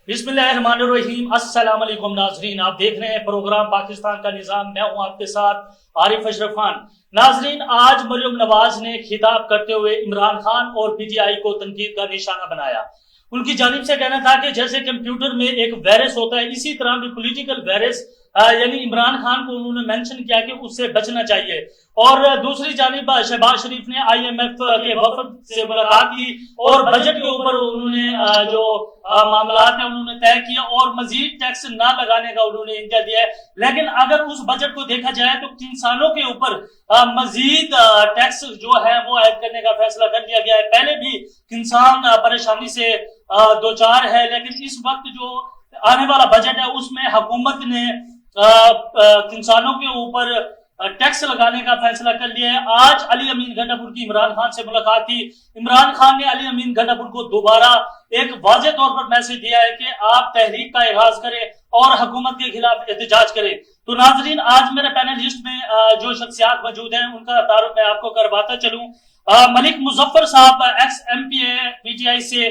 बिस्मिल्लाहिर्रहमानिर्रहीम। अस्सलाम वालेकुम नाजरीन, आप देख रहे हैं प्रोग्राम पाकिस्तान का निजाम। मैं हूं आपके साथ आरिफ अशरफ खान। नाजरीन, आज मरियम नवाज ने खिताब करते हुए इमरान खान और पीटीआई को तनकीद का निशाना बनाया। उनकी जानिब से कहना था कि जैसे कंप्यूटर में एक वायरस होता है, इसी तरह भी पॉलिटिकल वायरस यानी इमरान खान को उन्होंने मेंशन किया कि उससे बचना चाहिए। और दूसरी जानिब शहबाज शरीफ ने आईएमएफ के वफद से मुलाकात की और बजट के ऊपर उन्होंने जो मामलात है उन्होंने तय किया और मजीद टैक्स ना लगाने का उन्होंने इंदिया दिया है। लेकिन अगर उस बजट को देखा जाए तो किसानों के ऊपर मजीद टैक्स जो है वो ऐड करने का फैसला कर लिया गया है। पहले भी किसान परेशानी से दो चार है, लेकिन इस वक्त जो आने वाला बजट है उसमें हुकूमत ने किसानों के ऊपर टैक्स लगाने का फैसला कर लिया है। आज अली अमीन गंडापुर की इमरान खान से मुलाकात थी। इमरान खान ने अली अमीन गंडापुर को दोबारा एक वाज़ेह तौर पर मैसेज दिया है कि आप तहरीक का आगाज करें और हुकूमत के खिलाफ एहतजाज करें। तो नाजरीन, आज मेरे पैनलिस्ट में जो शख्सियात मौजूद हैं उनका तारुफ मैं आपको करवाता चलूं। मलिक मुजफ्फर साहब एक्स एमपीए पीटीआई से,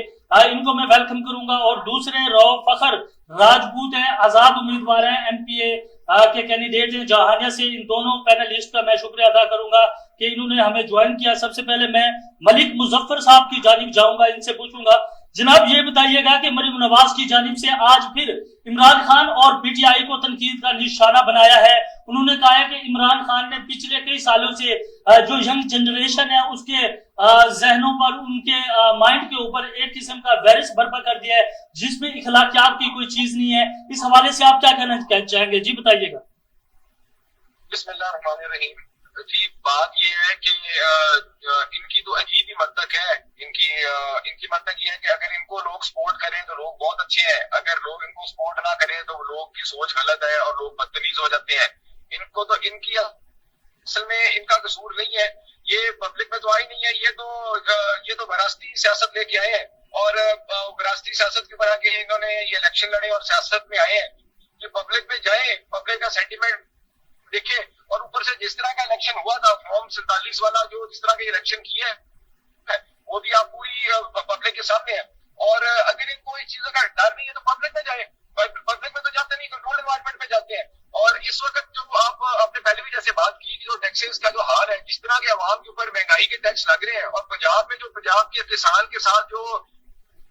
इनको मैं वेलकम करूंगा। और दूसरे रऊफ फखर राजपूत हैं, आजाद उम्मीदवार हैं, एमपीए के कैंडिडेट हैं जहानिया से। इन दोनों पैनलिस्ट का मैं शुक्रिया अदा करूंगा कि इन्होंने हमें ज्वाइन किया। सबसे पहले मैं मलिक मुजफ्फर साहब की जानिब जाऊंगा, इनसे पूछूंगा जनाब ये बताइएगा कि मरियम नवाज की जानिब से आज फिर इमरान खान और पीटीआई को तनकीद का निशाना बनाया है। उन्होंने कहा है कि इमरान खान ने पिछले कई सालों से जो यंग जनरेशन है उसके जहनों पर, उनके माइंड के ऊपर एक किस्म का वायरस बर्पा कर दिया है जिसमें इखलाकियात की कोई चीज नहीं है। इस हवाले से आप क्या कहना चाहेंगे? जी बताइएगा। बिस्मिल्लाहिर्रहमानिर्रहीम। जी, बात यह है कि इनकी तो अजीब ही मंतक है। इनकी मंतक ये है कि अगर इनको लोग सपोर्ट करें तो लोग बहुत अच्छे हैं, अगर लोग इनको सपोर्ट ना करें तो लोग की सोच गलत है और लोग बदतमीज हो जाते हैं। इनको तो इनकी असल में इनका कसूर नहीं है, ये पब्लिक में तो आई नहीं है। ये तो विरासती सियासत लेके आए हैं और विरासती सियासत के बना के इन्होंने ये इलेक्शन लड़े और सियासत में आए हैं। ये पब्लिक में जाए, पब्लिक का सेंटिमेंट देखे। और ऊपर से जिस तरह का इलेक्शन हुआ था फॉर्म 47 वाला, जो जिस तरह का इलेक्शन किया है वो भी आप पूरी पब्लिक के सामने है। और अगर इनको इस चीजों का डर नहीं है तो पब्लिक में जाए। पब्लिक में तो जाते नहीं, कंट्रोल एनवायरमेंट में जाते हैं। और इस वक्त जो आपने पहले भी जैसे बात की, जो टैक्सेस का जो हाल है, जिस तरह के आवाम के ऊपर महंगाई के टैक्स लग रहे हैं, और पंजाब में जो पंजाब के किसान के साथ जो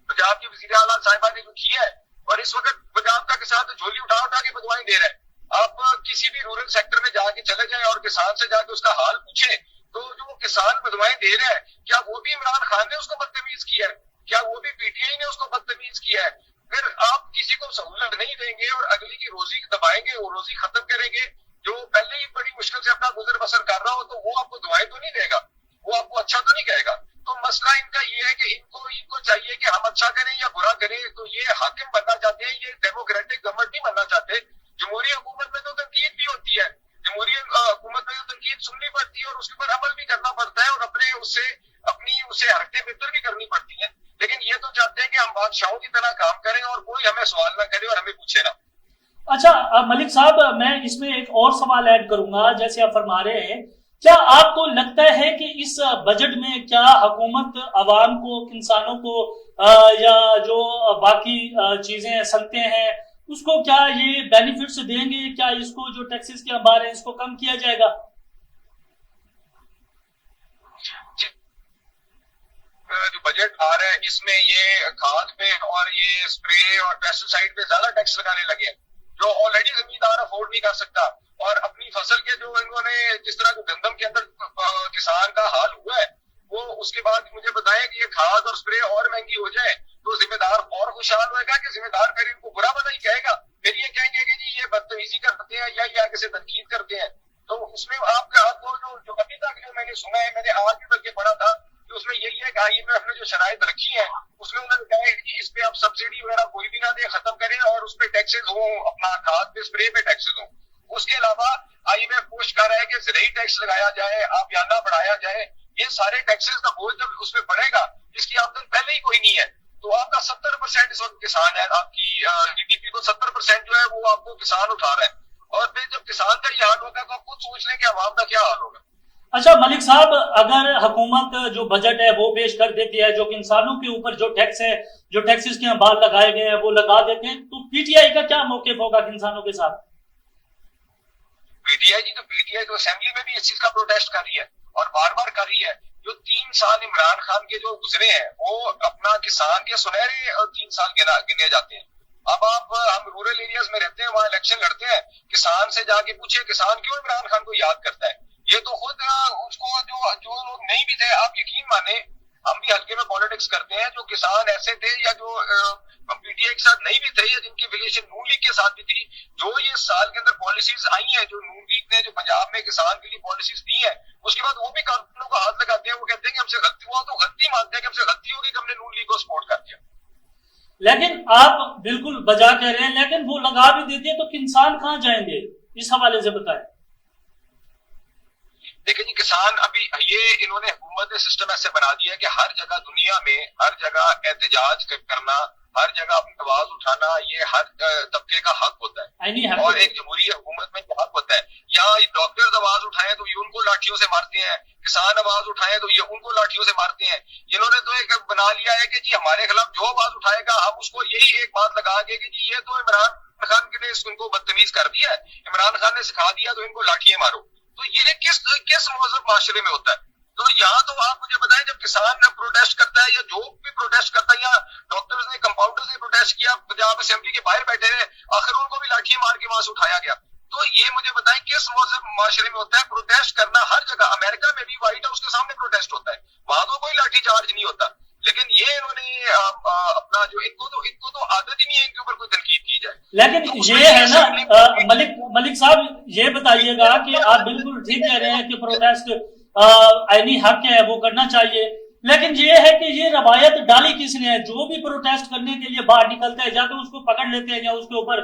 पंजाब की वजीर आला साहिबा ने जो किया है, और इस वक्त पंजाब का किसान तो झोली उठा उठा के बदवाएं दे रहा है। आप किसी भी रूरल सेक्टर में जाके चले जाएं और किसान से जाके उसका हाल पूछे तो जो किसान बदवाएं दे रहा है, क्या वो भी इमरान खान ने उसको बदतमीज किया है? क्या वो भी पीटीआई ने उसको बदतमीज किया है? फिर आप किसी को सहूलत नहीं देंगे और अगली की रोजी दबाएंगे, वो रोजी खत्म करेंगे। जो पहले ही बड़ी मुश्किल से अपना गुजर बसर कर रहा हो तो वो आपको दुआएं तो नहीं देगा, वो आपको अच्छा तो नहीं कहेगा। तो मसला इनका ये है कि इनको चाहिए कि हम अच्छा करें या बुरा करें। तो ये हाकिम बनना चाहते हैं, ये डेमोक्रेटिक गवर्नमेंट नहीं बनना चाहते। जमहूरी हुकूमत में तो तनकीद भी होती है, जमहूरी हुकूमत में तो तनकीद सुननी पड़ती है और उसके ऊपर अमल भी करना पड़ता है और अपनी उसे हरकतें बेहतर भी करनी पड़ती है। लेकिन ये तो चाहते हैं कि हम बादशाहों की तरह काम करें और कोई हमें सवाल ना करे और हमें पूछे ना। अच्छा मलिक साहब, मैं इसमें एक और सवाल ऐड करूंगा। जैसे आप फरमा रहे हैं, क्या आपको लगता है कि इस बजट में क्या हुकूमत आवाम को, किसानों को या जो बाकी चीजें सनतें हैं उसको क्या ये बेनिफिट्स देंगे? क्या इसको जो टैक्सेस के बारे हैं इसको कम किया जाएगा? जो बजट आ रहा है इसमें ये खाद पे और ये स्प्रे और पेस्टिसाइड पे ज्यादा टैक्स लगाने लगे हैं, जो ऑलरेडी जमींदार अफोर्ड नहीं कर सकता। और अपनी फसल के जो इन्होंने जिस तरह गंदम के अंदर किसान का हाल हुआ है, वो उसके बाद मुझे बताएं कि ये खाद और स्प्रे और महंगी हो जाए तो जिम्मेदार और खुशहाल होगा कि जिम्मेदार फिर इनको बुरा भला ही कहेगा? फिर ये कहेंगे कि जी ये बदतमीजी करते हैं या ये आगे से तनकीद करते हैं। तो उसमें आपको जो अभी तक जो मैंने सुना है, मैंने आज भी बल्कि पढ़ा था कि उसमें यही है कि आईएमएफ ने जो शराइत रखी है उसमें उन्होंने कहा है कि इस पे आप सब्सिडी वगैरह कोई भी ना दे, खत्म करें और उस पर टैक्सेस हो, अपना खाद पे स्प्रे पे टैक्सेस हो। उसके अलावा आईएमएफ कोशिश कर रहा है कि ज़राई टैक्स लगाया जाए, आबियाना बढ़ाया जाए। ये सारे टैक्सेस का बोझ जब उसमें बढ़ेगा, जिसकी आमदन पहले ही कोई नहीं है, तो आपका 70% इस वक्त किसान है, आपकी जीडीपी को 70% जो है वो आपको किसान उठा रहा है। और फिर जब किसान का ये हाल होगा तो आप खुद सोच लें कि आवाम का क्या हाल होगा। अच्छा मलिक साहब, अगर हुकूमत जो बजट है वो पेश कर देती है, जो कि इंसानों के ऊपर जो टैक्स है, जो टैक्सेस के बाल लगाए गए हैं वो लगा देते हैं, तो पीटीआई का क्या मौकिफ होगा किसानों के साथ? पीटीआई तो असेंबली में भी इस चीज का प्रोटेस्ट कर रही है और बार बार कर रही है। जो 3 साल इमरान खान के जो गुजरे हैं वो अपना किसान के सुनहरे 3 साल गिने जाते हैं। अब हम रूरल एरियाज में रहते हैं, वहां इलेक्शन लड़ते हैं, किसान से जाके पूछे किसान क्यों इमरान खान को याद करता है। ये तो खुद उसको जो जो लोग नहीं भी थे, आप यकीन माने हम भी हल्के में पॉलिटिक्स करते हैं, जो किसान ऐसे थे या जो पीटीआई के साथ नहीं भी थे या जिनकी रिलेशन नून लीग के साथ भी थी, जो ये साल के अंदर पॉलिसीज आई हैं, जो नून लीग ने जो पंजाब में किसान के लिए पॉलिसीज दी है, उसके बाद वो भी कानूनों को हाथ लगाते हैं। वो कहते हैं कि हमसे गलती हुआ तो गलती मानते हैं कि हमसे गलती होगी कि हमने नून लीग को सपोर्ट कर दिया। लेकिन आप बिल्कुल बजा कह रहे हैं, लेकिन वो लगा भी देती है तो किसान कहाँ जाएंगे, इस हवाले से बताएं। देखिए जी, किसान अभी ये इन्होंने हुकूमत ने सिस्टम ऐसे बना दिया है कि हर जगह दुनिया में हर जगह एहतजाज करना, हर जगह अपनी आवाज उठाना, ये हर तबके का हक होता है और एक जमहूरी हुकूमत में ये हक होता है। यहाँ डॉक्टर्स आवाज उठाएं तो ये उनको लाठियों से मारते हैं, किसान आवाज उठाएं तो ये उनको लाठियों से मारते हैं। इन्होंने तो एक बना लिया है कि जी हमारे खिलाफ जो आवाज उठाएगा हम उसको यही एक बात लगा के कि जी ये तो इमरान खान ने इनको बदतमीज कर दिया है, इमरान खान ने सिखा दिया तो इनको लाठियां मारो। तो ये किस किस मौजूद माशरे में होता है? तो यहाँ तो आप मुझे बताएं, जब किसान प्रोटेस्ट करता है या जो भी प्रोटेस्ट करता है, या डॉक्टर्स ने कंपाउंडर्स ने प्रोटेस्ट किया, पंजाब असेंबली के बाहर बैठे रहे, आखिर उनको भी लाठियां मार के वहां से उठाया गया। तो ये मुझे बताएं किस मौजूद माशरे में होता है? प्रोटेस्ट करना हर जगह, अमेरिका में भी व्हाइट हाउस के सामने प्रोटेस्ट होता है, वहां तो कोई लाठी चार्ज नहीं होता। लेकिन ये इन्होंने अपना जो इनको तो आदत ही नहीं है इनके ऊपर कोई तनकीद की जाए। लेकिन तो ये है ना मलिक साहब, ये बताइएगा कि आप बिल्कुल ठीक कह रहे हैं कि प्रोटेस्ट आईनी हक है, वो करना चाहिए, लेकिन ये है कि ये रवायत डाली किसने है? जो भी प्रोटेस्ट करने के लिए बाहर निकलते हैं या तो उसको पकड़ लेते हैं या उसके ऊपर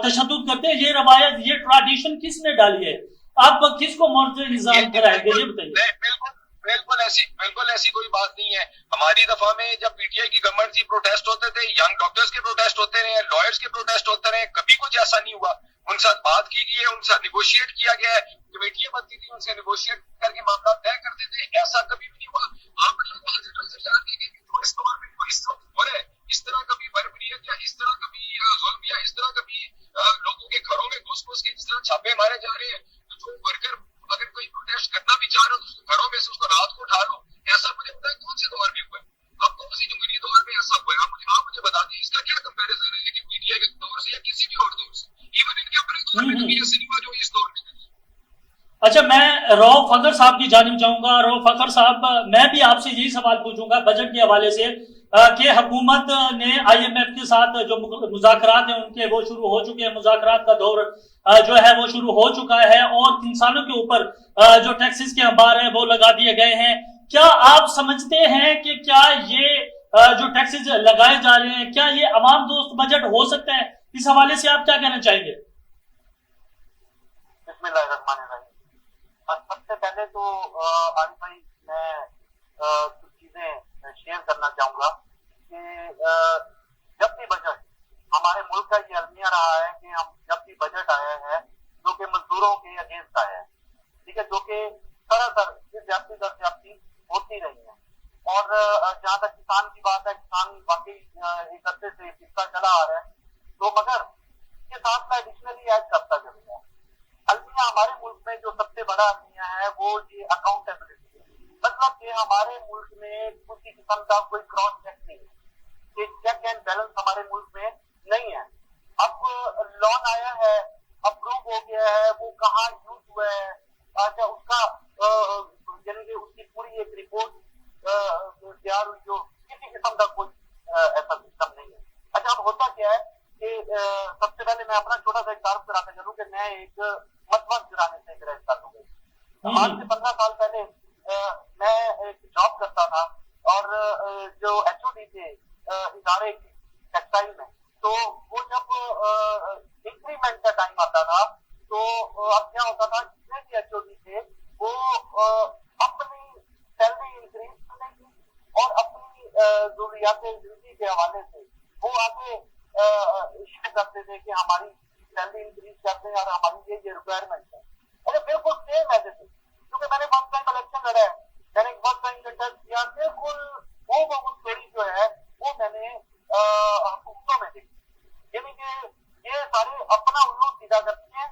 तशद्दुद करते हैं। ये रवायत, ये ट्रेडिशन किसने डाली है? आप किसको मोर्चे निजाम कराएंगे, ये बताइए। बिल्कुल ऐसी कोई बात नहीं है। हमारी दफा में जब पीटीआई की गवर्नमेंट थी, प्रोटेस्ट होते थे, यंग डॉक्टर्स के प्रोटेस्ट होते रहे, लॉयर्स के प्रोटेस्ट होते रहे, कभी कुछ ऐसा नहीं हुआ। उनके साथ बात की गई है, उनके साथ निगोशिएट किया गया है, कमेटियां बनती थी, उनसे निगोशिएट करके मामला तय करते थे, ऐसा कभी भी नहीं हुआ। आप इस दौर में कोई हो रहा है, इस तरह कभी बर्बरियत या इस तरह कभी जुल्म या इस तरह कभी लोगों के घरों में घुस के इस तरह छापे मारे जा रहे हैं। तो जो वर्कर अगर कोई प्रोटेस्ट करना भी चाह रहे हो तो घरों में से उसको रात को उठा लो, ऐसा मुझे पता है कौन से दौर में हुआ है? अब कौन सी जमहूरी दौर में ऐसा हुआ है? आप मुझे बता दीजिए, इसका क्या कंपैरिजन है कि पीटीआई के दौर से या किसी भी और दौर से? इवन इनके अपने दौर में कभी ऐसे नहीं हुआ जो इस दौर में। अच्छा, मैं रऊफ फखर साहब की जानिब जाऊंगा। रऊफ फखर साहब, मैं भी आपसे यही सवाल पूछूंगा बजट के हवाले से कि हुकूमत ने आईएमएफ के साथ जो मुज़ाकरात हैं उनके वो शुरू हो चुके हैं, मुज़ाकरात का दौर जो है वो शुरू हो चुका है और इंसानों के ऊपर जो टैक्सेस के अंबार हैं वो लगा दिए गए हैं। क्या आप समझते हैं कि क्या ये जो टैक्सेस लगाए जा रहे हैं, क्या ये अवाम दोस्त बजट हो सकता है? इस हवाले से आप क्या कहना चाहेंगे? सबसे पहले तो आरिफ भाई, मैं कुछ चीजें शेयर करना चाहूंगा कि जब भी बजट, हमारे मुल्क का ये अलमिया रहा है कि हम जब भी बजट आया है जो कि मजदूरों के अगेंस्ट आया है, ठीक है, जो कि सरासर ज्यादती दर ज्यादती होती रही है। और जहां तक किसान की बात है, किसान वाकई एक अरसे से पिछता चला आ रहा है, तो मगर इसके साथ मैं एडिशनली ऐड करता चलूंगा, अलमिया हमारे मुल्क में जो सबसे बड़ा अलमिया है वो ये अकाउंटेबिलिटी है। मतलब कि हमारे मुल्क में किसी किस्म का कोई क्रॉस चेक नहीं है, कि चेक एंड बैलेंस हमारे मुल्क में नहीं है। अब लोन आया है, अप्रूव हो गया है, वो कहाँ यूज हुआ है, अच्छा उसका यानी कि उसकी पूरी एक रिपोर्ट तैयार हुई, जो किसी किस्म का कोई ऐसा सिस्टम नहीं है। अच्छा, अब होता क्या है कि सबसे पहले मैं अपना छोटा सा एक तारुफ कराता चलूं कि मैं एक मतबद गिराने से गिरफ्तार हो गई। आज से 15 साल पहले मैं एक जॉब करता था और जो एचओडी थे इदारे की टेक्सटाइल में, तो वो जब इंक्रीमेंट का टाइम आता था तो अब क्या होता था, जितने भी एचओडी थे वो अपनी सैलरी इंक्रीज करने की और अपनी जरूरियात जिंदगी के हवाले से वो आगे शेयर करते थे कि हमारी सैलरी इंक्रीज करते हैं और हमारी ये रिक्वायरमेंट है। अरे बिल्कुल सेम ऐसे थे, क्योंकि मैंने सारे अपना उल्लू सीधा करते हैं,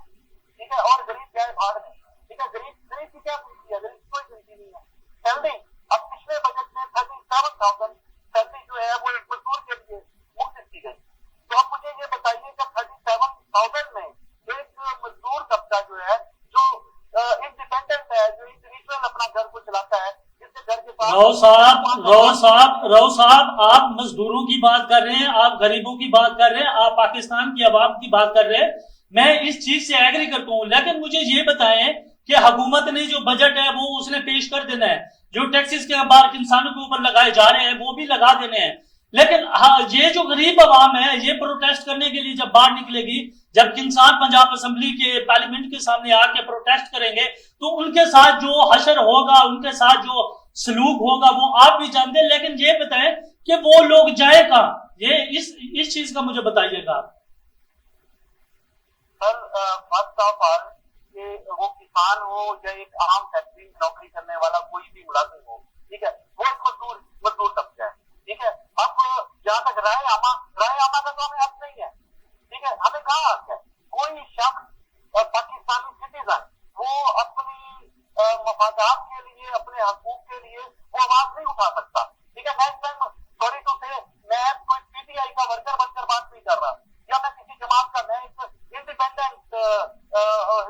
ठीक है, और गरीब जाए भाड़ में, ठीक है। गरीब की क्या गिनती है? गरीब की कोई गिनती नहीं है। सैलरी अब पिछले बजट में 37,000 सैलरी जो है वो एक मजदूर के लिए मुक्त की गई। तो अब मुझे ये बताइए कि 37,000 में एक मजदूर तबका जो है, जो इंडिपेंडेंट है, जो इंडिविजुअल अपना घर को चलाता है, जिसके घर के पास राव साहब, आप मजदूरों की बात कर रहे हैं, आप गरीबों की बात कर रहे हैं, आप पाकिस्तान की आवाम की बात कर रहे हैं। मैं इस चीज से एग्री करता हूं, लेकिन मुझे ये बताएं कि हुकूमत ने जो बजट है वो उसने पेश कर देना है, जो टैक्सेस के बार इंसानों के ऊपर लगाए जा रहे हैं वो भी लगा देने हैं, लेकिन ये जो गरीब आवाम है ये प्रोटेस्ट करने के लिए जब बाहर निकलेगी, जब इंसान पंजाब असेंबली के पार्लियामेंट के सामने आके प्रोटेस्ट करेंगे, तो उनके साथ जो हशर होगा, उनके साथ जो सलूक होगा वो आप भी जानते हैं। लेकिन ये बताएं कि वो लोग जाए कहां, ये इस चीज का मुझे बताइएगा। सर फर्स्ट ऑफ ऑल कि वो किसान हो या एक आम फैक्ट्री में नौकरी करने वाला कोई भी मुलाजिम हो, ठीक है, वो एक मजदूर तबका है, ठीक है। अब जहां तक राय आमा का तो हमें हक नहीं है, ठीक है, हमें कहाँ हक है? कोई शख्स पाकिस्तानी सिटीजन वो अपनी मफादात के लिए, अपने हकूक के लिए वो आवाज नहीं उठा सकता, ठीक है। नेक्स्ट टाइम सॉरी टू से मैं कोई पीटीआई का वर्कर बनकर बात नहीं कर रहा, या मैं किसी जमात का, मैं एक इंडिपेंडेंट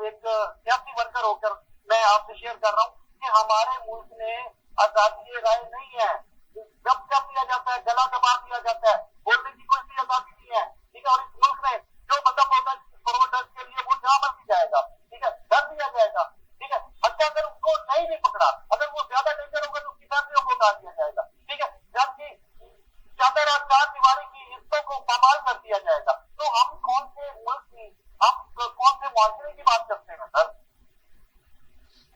एक सियासी वर्कर होकर मैं आपसे शेयर कर रहा हूँ कि हमारे मुल्क में आजादी राय नहीं है, जब कर दिया जाता है, गला दबा दिया जाता है, बोलने की कोई भी आजादी नहीं है, ठीक है। और इस मुल्क में जो बंदा प्रोटेस्ट के लिए वो जहां मर्जी जाएगा, ठीक है, डर दिया जाएगा, ठीक है। अच्छा अगर उसको नहीं भी पकड़ा, अगर वो ज्यादा डेंजर होगा तो उसकी फैमिलियों को उतार दिया जाएगा, ठीक है, जबकि चादर और चार दीवारी की हिस्सों को पामाल कर दिया जाएगा। तो हम कौन से मुल्क की, हम कौन से मुआशरे की बात करते हैं सर?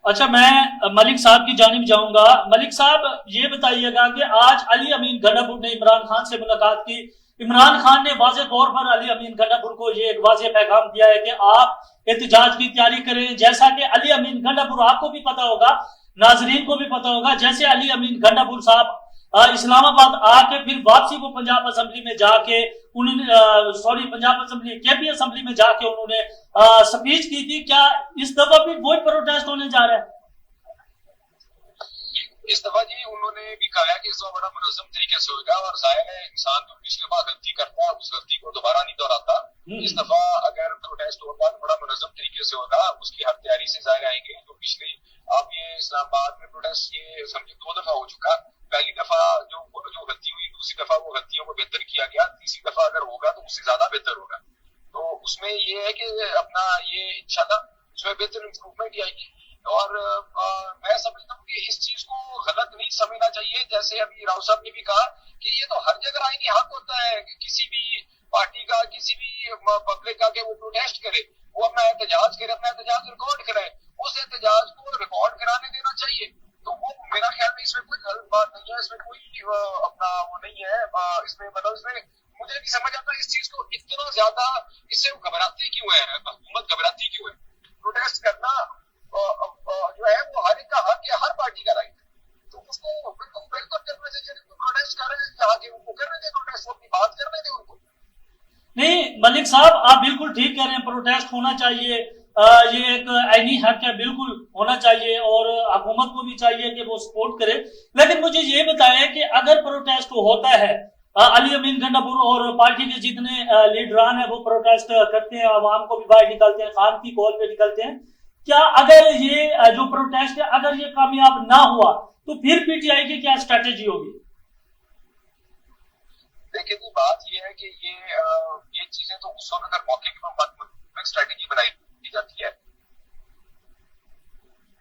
अच्छा, मैं मलिक साहब की जानिब जाऊंगा। मलिक साहब ये बताइएगा कि आज अली अमीन गंडापुर ने इमरान खान से मुलाकात की। इमरान खान ने वाज़ेह तौर पर अली अमीन गंडापुर को ये एक वाज़ेह पैगाम दिया है कि आप एहतजाज की तैयारी करें। जैसा कि अली अमीन गंडापुर, आपको भी पता होगा, नाजरीन को भी पता होगा, जैसे अली अमीन गंडापुर साहब इस्लामाबाद आके फिर वापसी वो पंजाब असेंबली में जाके उन्होंने पंजाब असेंबली केपी असेंबली में जाके उन्होंने स्पीच की थी। क्या इस दफा भी वही प्रोटेस्ट होने जा रहा है? इस दफा जी उन्होंने भी कहा है कि इस दफा बड़ा मुनज़्ज़म तरीके से होगा, और जाहिर है इंसान जो पिछली बार गलती करता है उस गलती को दोबारा नहीं दोहराता। इस दफा अगर प्रोटेस्ट होगा तो बड़ा मुनज़्ज़म तरीके से होगा, उसकी हर तैयारी से जाहिर आएंगे। जो पिछले अब ये इस्लामाबाद में प्रोटेस्ट ये समझे 2 दफा हो चुका, पहली दफा जो गलती हुई, दूसरी दफा वो गलतियों को बेहतर किया गया, तीसरी दफा अगर होगा तो उससे ज्यादा बेहतर होगा। तो उसमें ये है कि अपना ये इंशाल्लाह उसमें बेहतर इंप्रूवमेंट ही आएगी। और मैं समझता हूँ कि इस चीज को गलत नहीं समझना चाहिए। जैसे अभी राव साहब ने भी कहा कि ये तो हर जगह आईनी हक होता है कि किसी भी पार्टी का, किसी भी पब्लिक का, कि वो प्रोटेस्ट करे, वो अपना एहतजाज करे, अपना एहतजाज रिकॉर्ड कराए, उस एहतजाज को रिकॉर्ड कराने देना चाहिए। तो वो मेरा ख्याल में इसमें कोई गलत बात नहीं है, इसमें कोई अपना वो नहीं है। इसमें मतलब इसमें मुझे नहीं समझ आता इस चीज को इतना ज्यादा इससे घबराती क्यों है, हुकूमत घबराती क्यों है। प्रोटेस्ट करना जो है वो हर एक का हक है, हर पार्टी का राइट है, तो उसको बिल्कुल करना चाहिए। प्रोटेस्ट कर रहे हैं आगे उनको करने दे, प्रोटेस्ट अपनी बात करने दे उनको। नहीं मलिक साहब, आप बिल्कुल ठीक कह रहे हैं, प्रोटेस्ट होना चाहिए, ये एक आईनी हक है, बिल्कुल होना चाहिए, और हुकूमत को भी चाहिए कि वो सपोर्ट करे। लेकिन मुझे ये बताएं कि अगर प्रोटेस्ट होता है, अली अमीन गंडापुर और पार्टी के जितने लीडरान है वो प्रोटेस्ट करते हैं, आवाम को भी बाहर निकलते हैं, खान की कॉल पे निकलते हैं, क्या अगर ये जो प्रोटेस्ट है अगर ये कामयाब ना हुआ तो फिर पीटीआई की क्या स्ट्रेटेजी होगी? देखिए जी, बात ये है कि ये चीजें तो उस वक्त अगर मौके की स्ट्रेटेजी बनाई जाती है,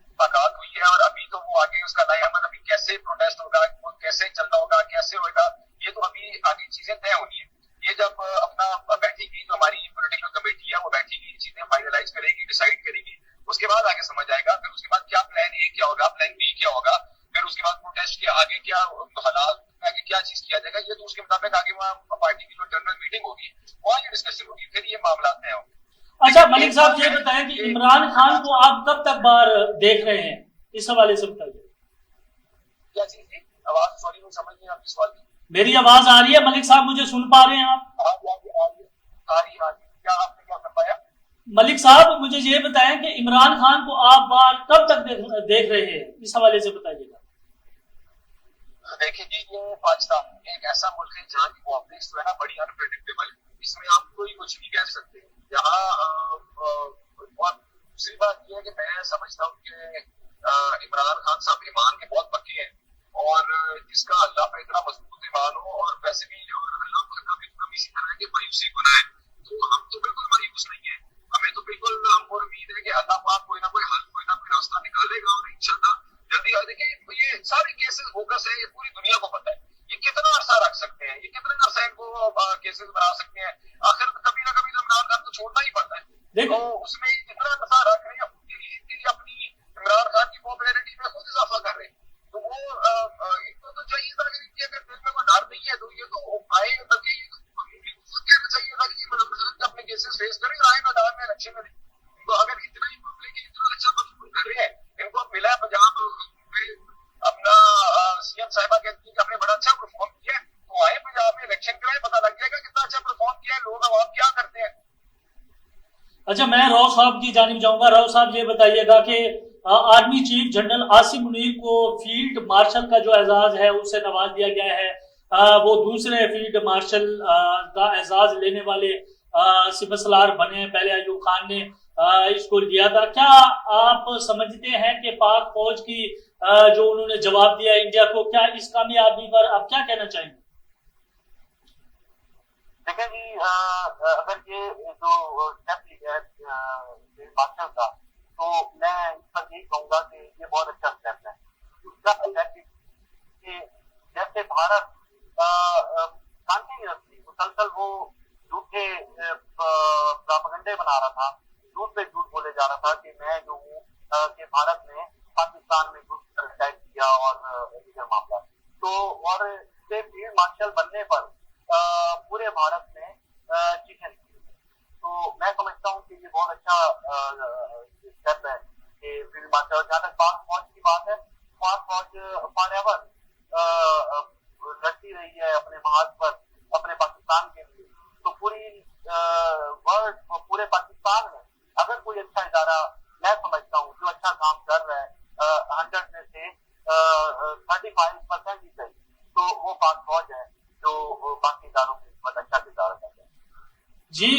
मुलाकात हुई है, और अभी तो वो आगे उसका लाएअमल अभी कैसे प्रोटेस्ट होगा, वो कैसे चलना होगा, कैसे होगा, ये तो अभी आगे चीजें तय होनी है। ये जब अपना बैठेगी, जो हमारी पॉलिटिकल कमेटी है वो बैठेगी, चीजें फाइनलाइज करेगी, डिसाइड करेगी, उसके बाद आगे समझ आएगा। फिर उसके बाद क्या प्लान ए क्या होगा, प्लान बी क्या होगा, फिर उसके बाद प्रोटेस्ट के आगे क्या हालात, आगे क्या चीज किया जाएगा, ये तो उसके मुताबिक आगे वहाँ पार्टी की जो जनरल मीटिंग होगी वहाँ ये डिस्कशन होगी, फिर ये मामला तय होंगे। अच्छा मलिक साहब, ये बताएं कि इमरान खान को आप कब तक बाहर देख रहे हैं, इस हवाले से बताइए। क्या चीज थी? आवाज सॉरी नहीं समझ नहीं आपकी सवाल की। मेरी आवाज आ रही है मलिक साहब, मुझे सुन पा रहे हैं आप? आ रही क्या आपने क्या मलिक साहब मुझे ये बताएं कि इमरान खान को आप बार कब तक देख रहे हैं, इस हवाले से बताइएगा। देखिए जी, ये पाकिस्तान एक ऐसा मुल्क है जहाँ की पॉलिटिक्स जो है ना बड़ी अनप्रेडिक्टेबल है, इसमें आप कोई कुछ नहीं कह सकते। यहाँ और दूसरी बात ये है कि मैं समझता हूँ कि इमरान खान साहब ईमान के बहुत पक्के हैं, और जिसका अल्लाह पर इतना मजबूत ईमान हो, और वैसे भी और अल्लाह का भी कम इसी तरह की मायूसी गुनाह है, तो हम तो बिल्कुल मायूस नहीं है। हमें तो बिल्कुल हमको उम्मीद है कि अल्लाह पाक कोई ना कोई हल, कोई ना कोई रास्ता निकालेगा, और इंशाल्लाह जल्दी। देखिए ये सारे केसेस बोगस है, ये पूरी दुनिया को पता है। ये कितना अरसा रख सकते हैं, ये कितने अरसा इनको केसेस बना सकते हैं, आखिर कभी ना कभी तो इमरान खान को छोड़ना ही पड़ता है। तो उसमें जितना अरसा रख रहे हैं अपनी इमरान खान की पॉपुलैरिटी में खुद इजाफा कर रहे हैं। तो वो इनको तो चाहिए था कि अगर दिल में कोई डर नहीं है तो ये तो आए कहना चाहिए था कि इमरान खान अपने केसेस फेस करें और आए मैदान में इलेक्शन में। तो अगर इतना ही पब्लिक इतना अच्छा परफॉर्म कर रहे हैं, इनको अब मिला है पंजाब में अपना सीएम साहिबा कहती है कि हमने बड़ा अच्छा परफॉर्म किया है, तो आए पंजाब में इलेक्शन कराए, पता लग जाएगा कितना अच्छा परफॉर्म किया है, लोग अवाम क्या करते हैं। अच्छा, मैं राव साहब की जानिब जाऊंगा। राव साहब ये बताइएगा कि army chief general Asim Munir को फील्ड मार्शल का जो एजाज है उससे नवाज दिया गया है। वो दूसरे फील्ड मार्शल का एजाज लेने वाले सिपहसालार बने। पहले अयूब खान ने इसको लिया था। क्या आप समझते हैं कि पाक फौज की जो उन्होंने जवाब दिया इंडिया को, क्या इस कामयाबी पर आप क्या कहना चाहेंगे? देखिए जी, अगर ये जो स्टेप लिया है मार्शल का, तो मैं इस पर यही कहूंगा कि ये बहुत अच्छा स्टेप है। उसका कि जैसे भारत कंटिन्यूअसली मुसलसल वो झूठे प्रोपेगेंडे बना रहा था, झूठ पे झूठ बोले जा रहा था कि मैं जो हूँ कि भारत ने पाकिस्तान में घुस कर अटैक किया और दीगर मामला। तो और इससे फील्ड मार्शल बनने पर पूरे भारत में चिकन की। तो मैं समझता हूँ कि ये बहुत अच्छा स्टेप है कि फील्ड मार्शल। जहाँ तक पाक फौज की बात है, पाक फौज फॉरएवर लड़ती रही है अपने महाज पर, अपने पाकिस्तान के लिए। तो पूरी वर्ल्ड, पूरे पाकिस्तान में अगर कोई अच्छा इदारा मैं समझता हूँ जो अच्छा काम कर रहा है 100 में से 35% ही सही, तो वो पाक फौज है जो बाकी इदारों में बहुत अच्छा किरदार अदा कर रहा है। जी,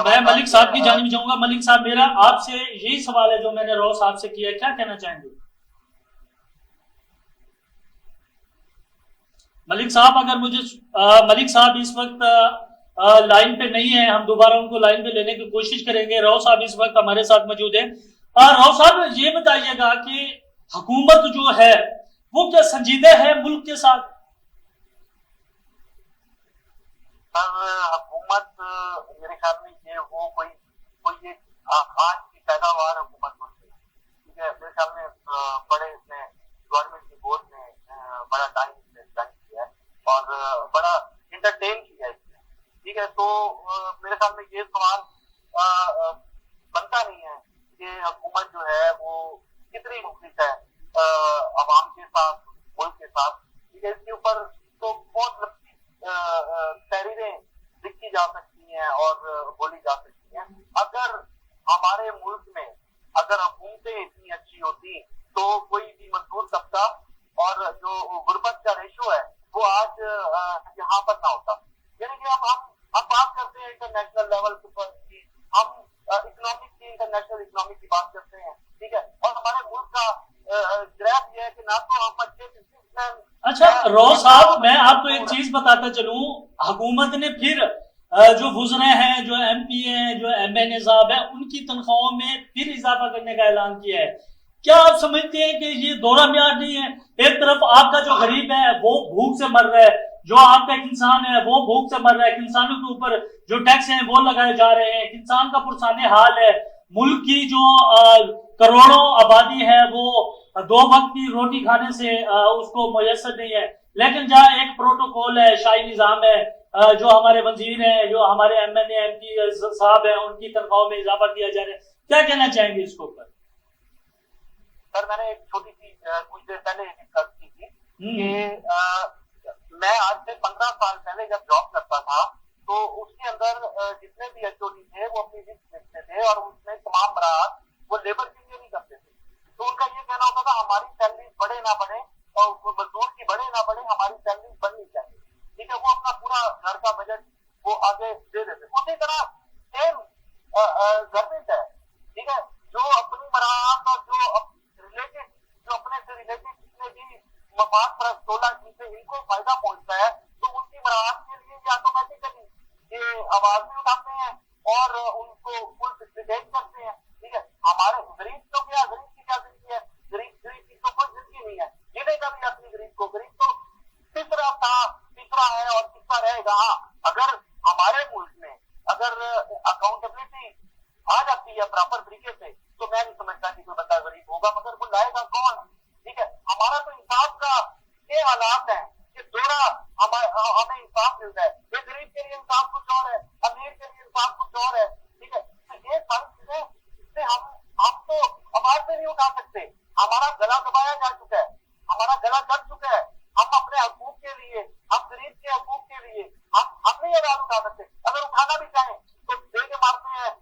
मैं मलिक साहब की जानिब जाऊंगा। मलिक साहब, मेरा आपसे यही सवाल है जो मैंने राव साहब से किया, क्या कहना चाहेंगे? मलिक साहब, अगर मुझे मलिक साहब इस वक्त लाइन पे नहीं है, हम दोबारा उनको लाइन पे लेने की कोशिश करेंगे। राव साहब इस वक्त हमारे साथ मौजूद है। राव साहब, ये बताइएगा कि हुकूमत जो है वो क्या संजीदा है मुल्क के साथ? हुकूमत मेरे ख्याल में ये वो कोई ये आज की पैदावार हुकूमत होती है, ठीक है। मेरे ख्याल में बड़े इसने गवर्नमेंट की बोर्ड ने बड़ा टाइम स्पेंड किया है और बड़ा इंटरटेन किया है इसने, ठीक है। तो मेरे ख्याल में ये सवाल बनता नहीं है कि हुकूमत जो है वो कितनी मुखलिस है अवाम के साथ, मुल्क के साथ, ठीक है। इसके ऊपर तो बहुत तहरीरें लिखी जा सकती हैं और बोली जा सकती हैं। अगर हमारे मुल्क में अगर हुकूमतें इतनी अच्छी होती तो कोई भी मजदूर तबका और जो गुर्बत का रेशो है वो आज यहाँ पर ना होता। यानी कि हम बात करते हैं इंटरनेशनल लेवल पर, हम इकोनॉमिक की, इंटरनेशनल इकोनॉमिक की बात करते हैं, ठीक है। और हमारे मुल्क का ग्राफ ये है कि ना तो हम अच्छे बिजनेसमैन। अच्छा राव साहब, मैं आपको एक चीज बताता चलूं, हुकूमत ने फिर जो गुजरे हैं, जो एमपी हैं, जो एमएनए साहब हैं, उनकी तनख्वाहों में फिर इजाफा करने का ऐलान किया है। क्या आप समझते हैं कि ये दौरा म्यार नहीं है? एक तरफ आपका जो गरीब है वो भूख से मर रहा है, जो आपका इंसान है वो भूख से मर रहा है, किसानों के ऊपर जो टैक्स हैं वो लगाए जा रहे हैं, किसान का पुरसाने हाल है, मुल्क की जो करोड़ों आबादी है वो 2 वक्त की रोटी खाने से उसको मुयसर नहीं है। लेकिन जहाँ एक प्रोटोकॉल है, शाही निजाम है, जो हमारे वजीर हैं, जो हमारे एमएनए एमपी साहब हैं, उनकी तनख्वाहों में इजाफा किया जा रहा है। क्या कहना चाहेंगे इसके ऊपर? सर, मैंने एक छोटी सी कुछ देर पहले डिस्कस की थी कि मैं आज से 15 साल पहले जब जॉब करता था तो उसके अंदर जितने भी एचओडी थे वो अपनी लिस्ट लिखते थे और उसमें अफराद वो लेबर के लिए नहीं करते थे। तो उनका ये कहना होता था हमारी सैलरी बढ़े ना बढ़े और मजदूर की बढ़े ना बढ़े, हमारी सैलरी बढ़नी चाहिए। ठीक है, वो अपना पूरा घर का बजट वो आगे दे देते। उसी तरह सेम गवर्नमेंट है, ठीक है, जो अपनी मराहत और जो रिलेटेड, जो अपने से रिलेटेड जितने भी मफाद पर 16 जिनसे इनको फायदा पहुंचता है, तो उनकी मराहत के लिए ये ऑटोमेटिकली ये आवाज भी उठाते हैं और उनको फुल फैसिलिटेट करते हैं। ठीक है, हमारे गरीब तो क्या, गरीब की क्या जिंदगी है, गरीब की तो कोई जिंदगी नहीं है, जिलेगा भी अपनी गरीब को। गरीब तो तीसरा था, तीसरा है और तीसरा रहेगा। हाँ, अगर हमारे मुल्क में अगर अकाउंटेबिलिटी आ जाती है प्रॉपर तरीके से, तो मैं नहीं समझता कि कोई बंदा गरीब होगा, मगर वो लाएगा कौन? ठीक है, हमारा तो इंसाफ का ये हालात है कि थोड़ा हमें इंसाफ मिलता है। ये गरीब के लिए इंसाफ कुछ और है, अमीर के लिए इंसाफ कुछ और है। ठीक है, तो ये सारी चीजें इससे हम तो आवाज से नहीं उठा सकते। हमारा गला दबाया जा चुका है, हमारा गला दब चुका है। हम अपने हकूक के लिए, हम गरीब के हकूक के लिए हम नहीं आवाज उठा सकते। अगर उठाना भी चाहें तो दे के मारते हैं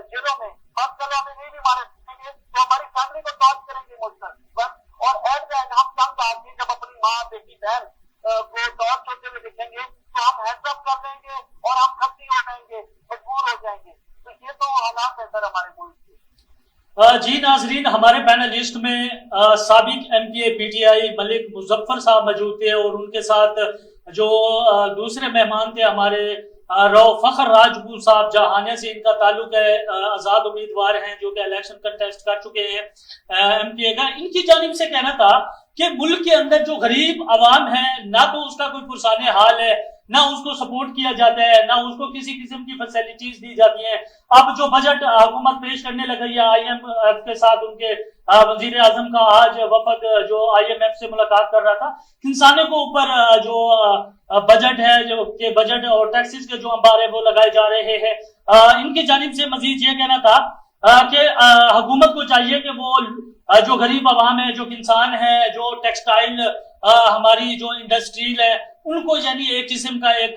जेलों में, बस चलो हमें नहीं भी मारेंगे तो हमारी फैमिली को टॉर्च करेंगे इमोशनल बस। और एट द एंड हम चंद आदमी जब अपनी माँ, बेटी, बहन को टॉर्च होते हुए देखेंगे तो हम हैंड्स अप कर देंगे और हम खत्ती हो जाएंगे, मजबूर हो जाएंगे। तो ये तो हालात है सर हमारे मुल्क के। जी नाजरीन, हमारे पैनलिस्ट में साबिक एमपीए पीटीआई मलिक मुजफ्फर साहब मौजूद थे और उनके साथ जो दूसरे मेहमान थे हमारे रऊफ फखर राजपूत साहब, जहानिया से इनका ताल्लुक है, आजाद उम्मीदवार हैं जो कि इलेक्शन कंटेस्ट कर चुके हैं एमपीए का। इनकी जानिब से कहना था कि मुल्क के अंदर जो गरीब आवाम है, ना तो उसका कोई पुरसाने हाल है, ना उसको सपोर्ट किया जाता है, ना उसको किसी किस्म की फैसिलिटीज दी जाती हैं। अब जो बजट हुकूमत पेश करने लग गई है IMF के साथ, उनके वजीर आजम का आज वफद जो IMF से मुलाकात कर रहा था, इंसानों को ऊपर जो बजट है, जो के बजट और टैक्सेस के जो अंबार है वो लगाए जा रहे हैं। इनकी जानिब से मजीद ये कहना था कि हुकूमत को चाहिए कि वो जो गरीब आवाम है, जो इंसान है, जो टेक्सटाइल हमारी जो इंडस्ट्रीज है, उनको यानी एक किस्म का एक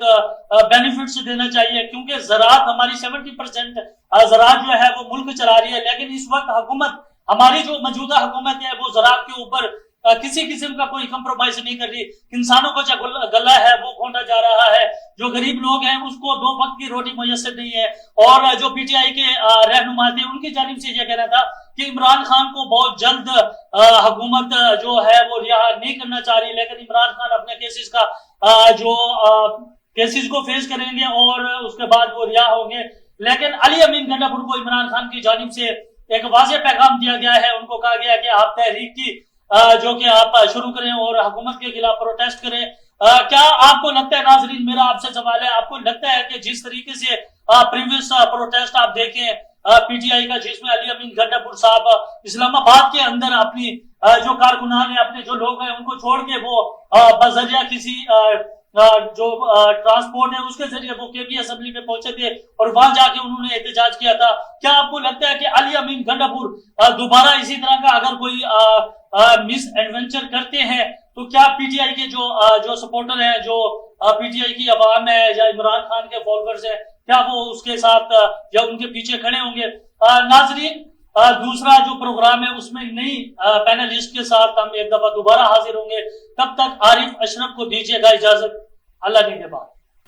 बेनिफिट्स देना चाहिए, क्योंकि ज़राअत हमारी 70% ज़राअत जो है वो मुल्क चला रही है। लेकिन इस वक्त हुकूमत, हमारी जो मौजूदा हुकूमत है, वो ज़राअत के ऊपर किसी किस्म का कोई कंप्रोमाइज नहीं कर रही। इंसानों को जो गला है वो खोटा जा रहा है, जो गरीब लोग हैं उसको 2 वक्त की रोटी मुयस्सर नहीं है। और जो पीटीआई के रहनुमा थे, उनकी जानिब से यह कहना था कि इमरान खान को बहुत जल्द हुकूमत जो है वो रिहा नहीं करना चाह रही, लेकिन इमरान खान अपने केसेस का जो केसेस को फेस करेंगे और उसके बाद वो रिहा होंगे। लेकिन अली अमीन गंडापुर को इमरान खान की जानिब से एक वाज़ेह पैगाम दिया गया है। उनको कहा गया कि आप तहरीक की जो कि आप शुरू करें और हुकूमत के खिलाफ प्रोटेस्ट करें। क्या आपको लगता है, नाजरीन मेरा आपसे सवाल है, आपको लगता है कि जिस तरीके से प्रीवियस प्रोटेस्ट आप देखें पीटीआई का, जिसमें अली अमीन गंडापुर साहब इस्लामाबाद के अंदर अपनी जो कारकुनान है, अपने जो लोग हैं, उनको छोड़ के वो बजरिया किसी जो ट्रांसपोर्ट है उसके जरिए वो केपी असेंबली में पहुंचे थे और वहां जाके उन्होंने एहतजाज किया था। क्या आपको लगता है कि अली अमीन गंडापुर दोबारा इसी तरह का अगर कोई मिस एडवेंचर करते हैं, तो क्या पीटीआई के जो सपोर्टर हैं, जो पीटीआई की आवाम है या इमरान खान के फॉलोअर्स है, क्या वो उसके साथ या उनके पीछे खड़े होंगे? नाजरीन, दूसरा जो प्रोग्राम है उसमें नई पैनलिस्ट के साथ हम एक दफा दोबारा हाजिर होंगे। तब तक आरिफ अशरफ को दीजिएगा इजाजत। अल्लाह ने के बाद।